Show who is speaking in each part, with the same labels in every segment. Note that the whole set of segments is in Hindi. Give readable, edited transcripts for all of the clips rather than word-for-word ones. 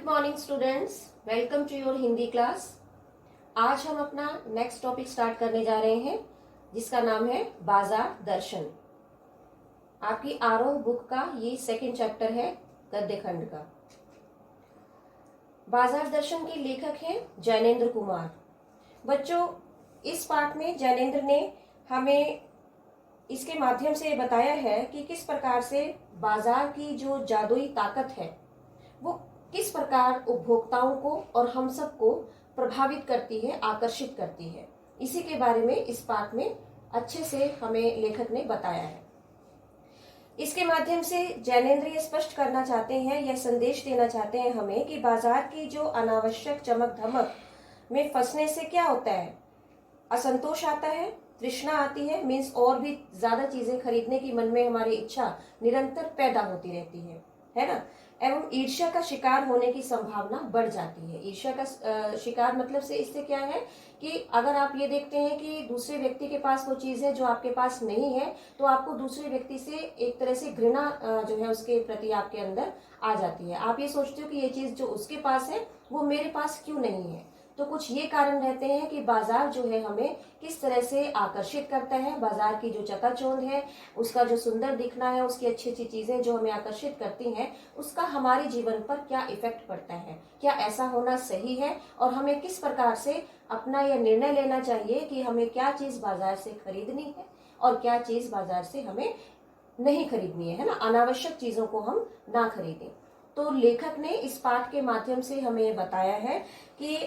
Speaker 1: Morning students, welcome to your Hindi class. आज हम अपना नेक्स्ट टॉपिक स्टार्ट करने जा रहे हैं जिसका नाम है बाजार दर्शन। आपकी आरोह बुक का ये सेकंड चैप्टर है गद्य खंड का। बाजार दर्शन के लेखक हैं जैनेन्द्र कुमार। बच्चों, इस पाठ में जैनेन्द्र ने हमें इसके माध्यम से बताया है कि किस प्रकार से बाजार की जो जादुई ताकत है वो किस प्रकार उपभोक्ताओं को और हम सबको प्रभावित करती है, आकर्षित करती है। इसी के बारे में इस पाठ में अच्छे से हमें लेखक ने बताया है। इसके माध्यम से जैनेन्द्र ये स्पष्ट करना चाहते हैं, यह संदेश देना चाहते हैं हमें कि बाजार की जो अनावश्यक चमक धमक में फंसने से क्या होता है, असंतोष आता है, तृष्णा आती है, मीन्स और भी ज्यादा चीजें खरीदने की मन में हमारी इच्छा निरंतर पैदा होती रहती है ना। एवं ईर्ष्या का शिकार होने की संभावना बढ़ जाती है। ईर्ष्या का शिकार मतलब से इससे क्या है कि अगर आप ये देखते हैं कि दूसरे व्यक्ति के पास वो चीज है जो आपके पास नहीं है, तो आपको दूसरे व्यक्ति से एक तरह से घृणा जो है उसके प्रति आपके अंदर आ जाती है। आप ये सोचते हो कि ये चीज जो उसके पास है वो मेरे पास क्यों नहीं है। तो कुछ ये कारण रहते हैं कि बाजार जो है हमें किस तरह से आकर्षित करता है। बाजार की जो चकाचौंध है, उसका जो सुंदर दिखना है, उसकी अच्छी अच्छी चीजें जो हमें आकर्षित करती हैं, उसका हमारे जीवन पर क्या इफेक्ट पड़ता है, क्या ऐसा होना सही है, और हमें किस प्रकार से अपना यह निर्णय लेना चाहिए कि हमें क्या चीज बाजार से खरीदनी है और क्या चीज बाजार से हमें नहीं खरीदनी है ना। अनावश्यक चीजों को हम ना खरीदें। तो लेखक ने इस पाठ के माध्यम से हमें बताया है कि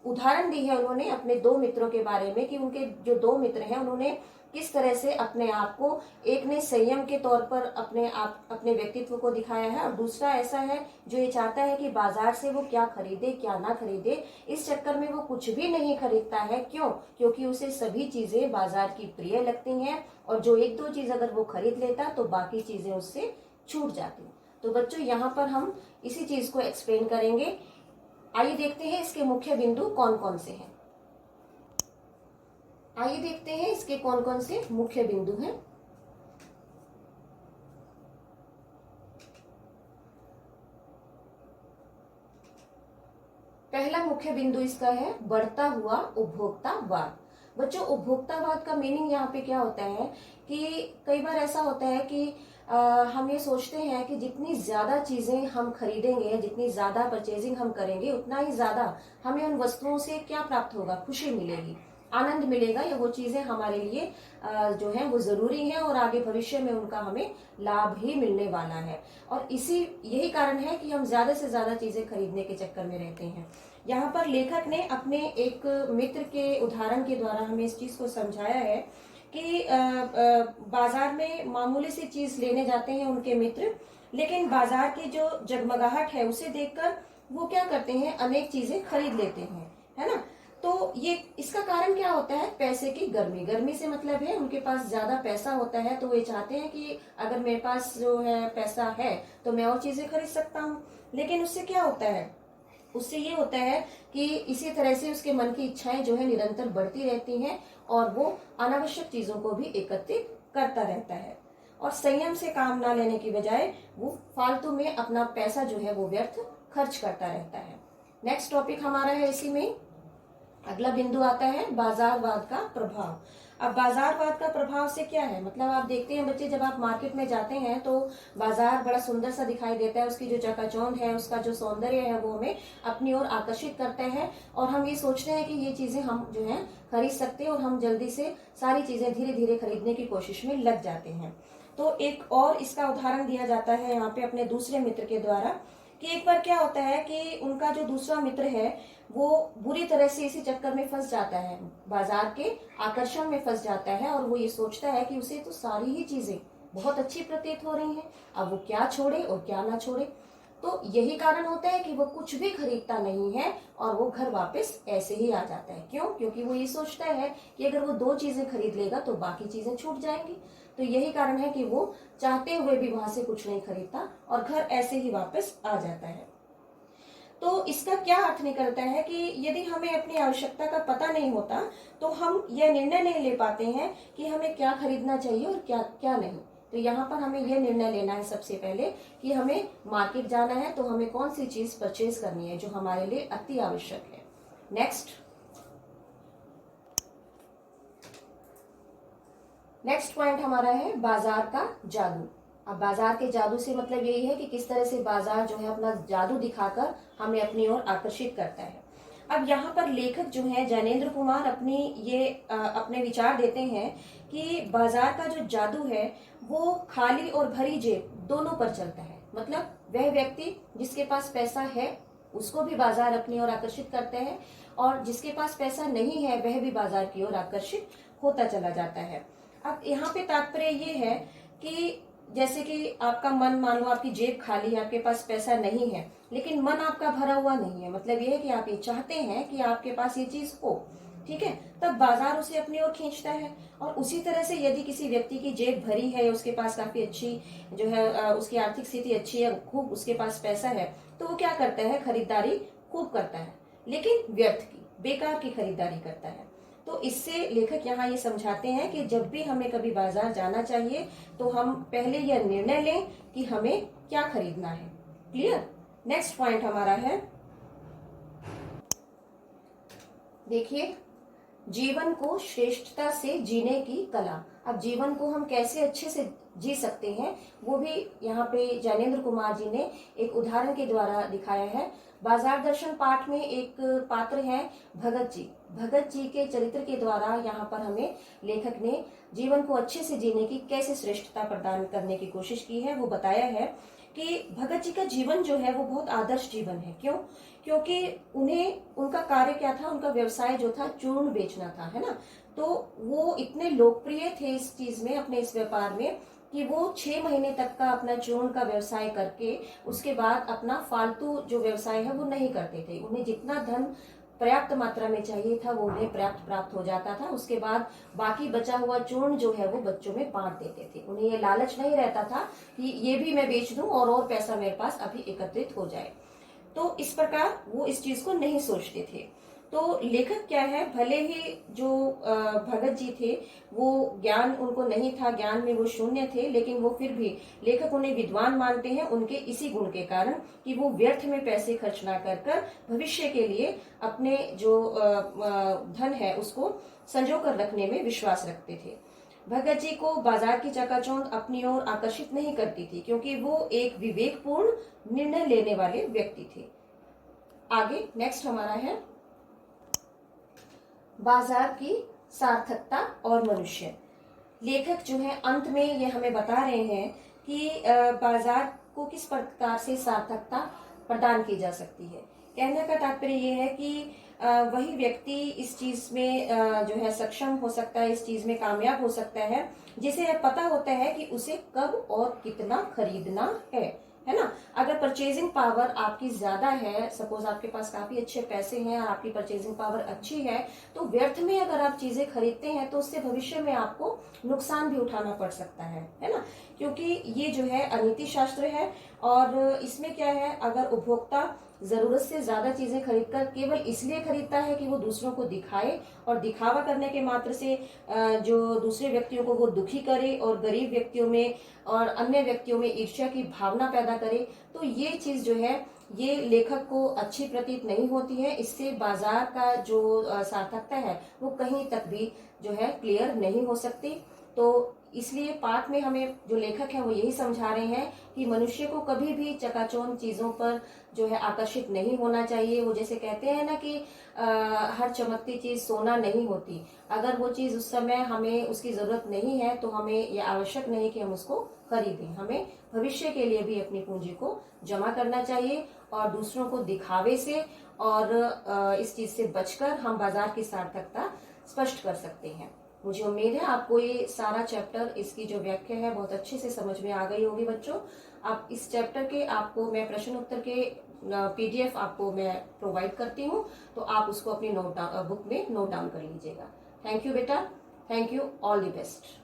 Speaker 1: उदाहरण दी है उन्होंने अपने दो मित्रों के बारे में कि उनके जो दो मित्र हैं उन्होंने किस तरह से अपने आप को, एक ने संयम के तौर पर अपने व्यक्तित्व को दिखाया है, और दूसरा ऐसा है जो ये चाहता है कि बाजार से वो क्या खरीदे क्या ना खरीदे। इस चक्कर में वो कुछ भी नहीं खरीदता है। क्यों? क्योंकि उसे सभी चीजें बाजार की प्रिय लगती हैं, और जो एक दो चीज अगर वो खरीद लेता तो बाकी चीजें उससे छूट जाती। तो बच्चों, यहाँ पर हम इसी चीज को एक्सप्लेन करेंगे। आइए देखते हैं इसके मुख्य बिंदु कौन कौन से हैं। आइए देखते हैं इसके कौन कौन से मुख्य बिंदु हैं। पहला मुख्य बिंदु इसका है बढ़ता हुआ उपभोक्तावाद। बच्चों, उपभोक्तावाद का मीनिंग यहाँ पे क्या होता है कि कई बार ऐसा होता है कि हम ये सोचते हैं कि जितनी ज्यादा चीजें हम खरीदेंगे, जितनी ज्यादा परचेजिंग हम करेंगे, उतना ही ज्यादा हमें उन वस्तुओं से क्या प्राप्त होगा, खुशी मिलेगी, आनंद मिलेगा, या वो चीजें हमारे लिए जो है वो जरूरी है और आगे भविष्य में उनका हमें लाभ ही मिलने वाला है। और यही कारण है कि हम ज्यादा से ज्यादा चीजें खरीदने के चक्कर में रहते हैं। यहाँ पर लेखक ने अपने एक मित्र के उदाहरण के द्वारा हमें इस चीज को समझाया है कि बाजार में मामूली सी चीज लेने जाते हैं उनके मित्र, लेकिन बाजार की जो जगमगाहट है उसे देखकर वो क्या करते हैं, अनेक चीजें खरीद लेते हैं, है ना। तो ये इसका कारण क्या होता है, पैसे की गर्मी। गर्मी से मतलब है उनके पास ज्यादा पैसा होता है, तो वे चाहते हैं कि अगर मेरे पास जो है पैसा है तो मैं और चीजें खरीद सकता हूँ। लेकिन उससे क्या होता है, उससे ये होता है कि इसी तरह से उसके मन की इच्छाएं जो है निरंतर बढ़ती रहती हैं और वो अनावश्यक चीजों को भी एकत्रित करता रहता है, और संयम से काम ना लेने की बजाय वो फालतू में अपना पैसा जो है वो व्यर्थ खर्च करता रहता है। नेक्स्ट टॉपिक हमारा है इसी में। अगला बिंदु आता है बाजारवाद का प्रभाव। अब बाजारवाद का प्रभाव से क्या है, मतलब आप देखते हैं बच्चे, जब आप मार्केट में जाते हैं तो बाजार बड़ा सुंदर सा दिखाई देता है, उसकी जो चकाचौंध है, उसका जो सौंदर्य है वो हमें अपनी ओर आकर्षित करता है, और हम ये सोचते हैं कि ये चीजें हम जो है खरीद सकते हैं, और हम जल्दी से सारी चीजें धीरे धीरे खरीदने की कोशिश में लग जाते हैं। तो एक और इसका उदाहरण दिया जाता है यहाँ पे अपने दूसरे मित्र के द्वारा कि एक बार क्या होता है कि उनका जो दूसरा मित्र है वो बुरी तरह से इसी चक्कर में फंस जाता है, बाजार के आकर्षण में फंस जाता है, और वो ये सोचता है कि उसे तो सारी ही चीजें बहुत अच्छी प्रतीत हो रही हैं, अब वो क्या छोड़े और क्या ना छोड़े। तो यही कारण होता है कि वो कुछ भी खरीदता नहीं है और वो घर वापस ऐसे ही आ जाता है। क्यों? क्योंकि वो ये सोचता है कि अगर वो दो चीजें खरीद लेगा तो बाकी चीजें छूट जाएंगी। तो यही कारण है कि वो चाहते हुए भी वहां से कुछ नहीं खरीदता और घर ऐसे ही वापस आ जाता है। तो इसका क्या अर्थ निकलता है कि यदि हमें अपनी आवश्यकता का पता नहीं होता तो हम यह निर्णय नहीं ले पाते हैं कि हमें क्या खरीदना चाहिए और क्या क्या नहीं। तो यहाँ पर हमें यह निर्णय लेना है सबसे पहले कि हमें मार्केट जाना है तो हमें कौन सी चीज परचेज करनी है जो हमारे लिए अति आवश्यक है। नेक्स्ट पॉइंट हमारा है बाजार का जादू। अब बाजार के जादू से मतलब यही है कि किस तरह से बाजार जो है अपना जादू दिखाकर हमें अपनी ओर आकर्षित करता है। अब यहाँ पर लेखक जो है जैनेन्द्र कुमार अपने विचार देते हैं कि बाजार का जो जादू है वो खाली और भरी जेब दोनों पर चलता है। मतलब वह व्यक्ति जिसके पास पैसा है उसको भी बाजार अपनी ओर आकर्षित करते हैं, और जिसके पास पैसा नहीं है वह भी बाजार की ओर आकर्षित होता चला जाता है। अब यहाँ पे तात्पर्य ये है कि जैसे कि आपका मन, मान लो आपकी जेब खाली है, आपके पास पैसा नहीं है, लेकिन मन आपका भरा हुआ नहीं है। मतलब ये है कि आप ये चाहते हैं कि आपके पास ये चीज हो, ठीक है, तब बाजार उसे अपनी ओर खींचता है। और उसी तरह से यदि किसी व्यक्ति की जेब भरी है, उसके पास काफी अच्छी जो है उसकी आर्थिक स्थिति अच्छी है, खूब उसके पास पैसा है, तो वो क्या करता है, खरीदारी खूब करता है, लेकिन व्यर्थ की, बेकार की खरीदारी करता है। तो इससे लेखक यहाँ ये समझाते हैं कि जब भी हमें कभी बाजार जाना चाहिए तो हम पहले यह निर्णय लें कि हमें क्या खरीदना है। क्लियर। नेक्स्ट पॉइंट हमारा है, देखिए, जीवन को श्रेष्ठता से जीने की कला। अब जीवन को हम कैसे अच्छे से जी सकते हैं वो भी यहाँ पे जैनेन्द्र कुमार जी ने एक उदाहरण के द्वारा दिखाया है। बाजार दर्शन पाठ में एक पात्र है भगत जी। भगत जी के चरित्र के द्वारा यहाँ पर हमें लेखक ने जीवन को अच्छे से जीने की कैसे श्रेष्ठता प्रदान करने की कोशिश की है वो बताया है कि भगत जी का जीवन जो है वो बहुत आदर्श जीवन है। क्यों? क्योंकि उनका कार्य क्या था, उनका व्यवसाय जो था चूर्ण बेचना था, है ना। तो वो इतने लोकप्रिय थे इस चीज में, अपने इस व्यापार में, कि वो 6 महीने तक का अपना चूर्ण का व्यवसाय करके उसके बाद अपना फालतू जो व्यवसाय है वो नहीं करते थे। उन्हें जितना धन पर्याप्त मात्रा में चाहिए था वो उन्हें प्राप्त हो जाता था। उसके बाद बाकी बचा हुआ चूर्ण जो है वो बच्चों में बांट देते थे। उन्हें ये लालच नहीं रहता था कि ये भी मैं बेच दूं और पैसा मेरे पास अभी एकत्रित हो जाए। तो इस प्रकार वो इस चीज को नहीं सोचते थे। तो लेखक क्या है, भले ही जो भगत जी थे वो ज्ञान उनको नहीं था, ज्ञान में वो शून्य थे, लेकिन वो फिर भी लेखक उन्हें विद्वान मानते हैं उनके इसी गुण के कारण कि वो व्यर्थ में पैसे खर्च ना कर भविष्य के लिए अपने जो धन है उसको संजो कर रखने में विश्वास रखते थे। भगत जी को बाजार की चकाचौंध अपनी ओर आकर्षित नहीं करती थी क्योंकि वो एक विवेकपूर्ण निर्णय लेने वाले व्यक्ति थे। आगे नेक्स्ट हमारा है बाजार की सार्थकता और मनुष्य। लेखक जो है अंत में ये हमें बता रहे हैं कि बाजार को किस प्रकार से सार्थकता प्रदान की जा सकती है। कहने का तात्पर्य ये है कि वही व्यक्ति इस चीज में जो है सक्षम हो सकता है, इस चीज में कामयाब हो सकता है जिसे पता होता है कि उसे कब और कितना खरीदना है ना। अगर परचेजिंग पावर आपकी ज्यादा है, सपोज आपके पास काफी अच्छे पैसे हैं और आपकी परचेजिंग पावर अच्छी है, तो व्यर्थ में अगर आप चीजें खरीदते हैं तो उससे भविष्य में आपको नुकसान भी उठाना पड़ सकता है ना। क्योंकि ये जो है अनीति शास्त्र है और इसमें क्या है, अगर उपभोक्ता जरूरत से ज्यादा चीजें खरीदकर केवल इसलिए खरीदता है कि वो दूसरों को दिखाए और दिखावा करने के मात्र से जो दूसरे व्यक्तियों को वो दुखी करे और गरीब व्यक्तियों में और अन्य व्यक्तियों में ईर्ष्या की भावना पैदा करे, तो ये चीज जो है ये लेखक को अच्छी प्रतीत नहीं होती है। इससे बाजार का जो सार्थकता है वो कहीं तक भी जो है क्लियर नहीं हो सकती। तो इसलिए पाठ में हमें जो लेखक है वो यही समझा रहे हैं कि मनुष्य को कभी भी चकाचौंध चीजों पर जो है आकर्षित नहीं होना चाहिए। वो जैसे कहते हैं ना कि हर चमकती चीज सोना नहीं होती। अगर वो चीज उस समय हमें उसकी जरूरत नहीं है तो हमें ये आवश्यक नहीं कि हम उसको खरीदें। हमें भविष्य के लिए भी अपनी पूंजी को जमा करना चाहिए और दूसरों को दिखावे से और इस चीज से बचकर हम बाजार की सार्थकता स्पष्ट कर सकते हैं। मुझे उम्मीद है आपको ये सारा चैप्टर, इसकी जो व्याख्या है बहुत अच्छे से समझ में आ गई होगी बच्चों। आप इस चैप्टर के आपको मैं प्रश्न उत्तर के PDF आपको मैं प्रोवाइड करती हूँ, तो आप उसको अपनी बुक में नोट डाउन कर लीजिएगा। थैंक यू बेटा, thank you, all the best.